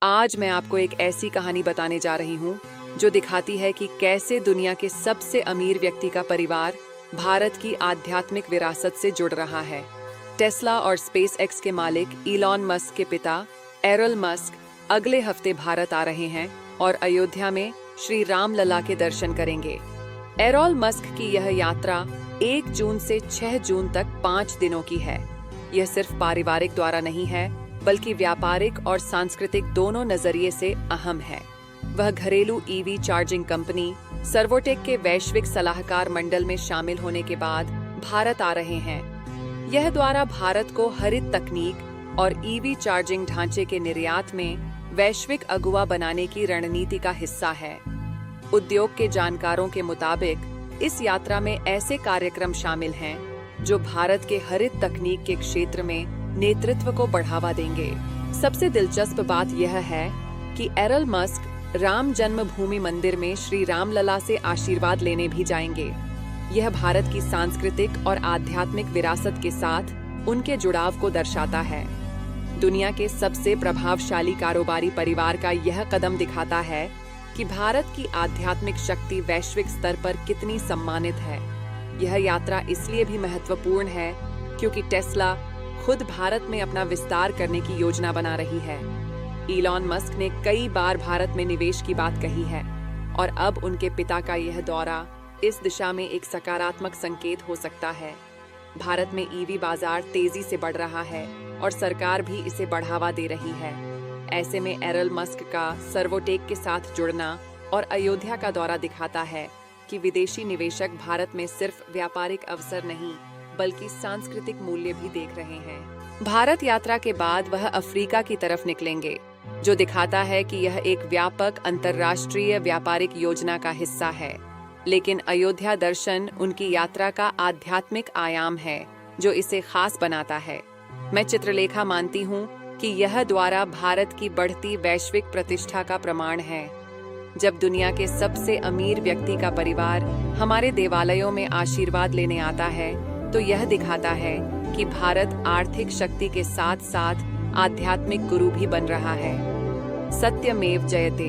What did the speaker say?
आज मैं आपको एक ऐसी कहानी बताने जा रही हूँ जो दिखाती है कि कैसे दुनिया के सबसे अमीर व्यक्ति का परिवार भारत की आध्यात्मिक विरासत से जुड़ रहा है। टेस्ला और स्पेस एक्स के मालिक इलॉन मस्क के पिता एरल मस्क अगले हफ्ते भारत आ रहे हैं और अयोध्या में श्री राम लला के दर्शन करेंगे। एरल मस्क की यह यात्रा 1 जून से 6 जून तक 5 दिनों की है। यह सिर्फ पारिवारिक दौरा नहीं है, बल्कि व्यापारिक और सांस्कृतिक दोनों नजरिए से अहम है। वह घरेलू ईवी चार्जिंग कंपनी सर्वोटेक के वैश्विक सलाहकार मंडल में शामिल होने के बाद भारत आ रहे हैं। यह द्वारा भारत को हरित तकनीक और ईवी चार्जिंग ढांचे के निर्यात में वैश्विक अगुवा बनाने की रणनीति का हिस्सा है। उद्योग के जानकारों के मुताबिक इस यात्रा में ऐसे कार्यक्रम शामिल हैं जो भारत के हरित तकनीक के क्षेत्र में नेतृत्व को बढ़ावा देंगे। सबसे दिलचस्प बात यह है कि एरल मस्क राम जन्मभूमि मंदिर में श्री राम लला से आशीर्वाद लेने भी जाएंगे। यह भारत की सांस्कृतिक और आध्यात्मिक विरासत के साथ उनके जुड़ाव को दर्शाता है। दुनिया के सबसे प्रभावशाली कारोबारी परिवार का यह कदम दिखाता है कि भारत की आध्यात्मिक शक्ति वैश्विक स्तर पर कितनी सम्मानित है। यह यात्रा इसलिए भी महत्वपूर्ण है क्योंकि टेस्ला खुद भारत में अपना विस्तार करने की योजना बना रही है। इलॉन मस्क ने कई बार भारत में निवेश की बात कही है और अब उनके पिता का यह दौरा इस दिशा में एक सकारात्मक संकेत हो सकता है। भारत में ईवी बाजार तेजी से बढ़ रहा है और सरकार भी इसे बढ़ावा दे रही है। ऐसे में एरल मस्क का सर्वोटेक के साथ जुड़ना और अयोध्या का दौरा दिखाता है कि विदेशी निवेशक भारत में सिर्फ व्यापारिक अवसर नहीं बल्कि सांस्कृतिक मूल्य भी देख रहे हैं। भारत यात्रा के बाद वह अफ्रीका की तरफ निकलेंगे, जो दिखाता है कि यह एक व्यापक अंतर्राष्ट्रीय व्यापारिक योजना का हिस्सा है। लेकिन अयोध्या दर्शन उनकी यात्रा का आध्यात्मिक आयाम है जो इसे खास बनाता है। मैं चित्रलेखा मानती हूँ कि यह द्वारा भारत की बढ़ती वैश्विक प्रतिष्ठा का प्रमाण है। जब दुनिया के सबसे अमीर व्यक्ति का परिवार हमारे देवालयों में आशीर्वाद लेने आता है, तो यह दिखाता है कि भारत आर्थिक शक्ति के साथ साथ आध्यात्मिक गुरु भी बन रहा है। सत्यमेव जयते।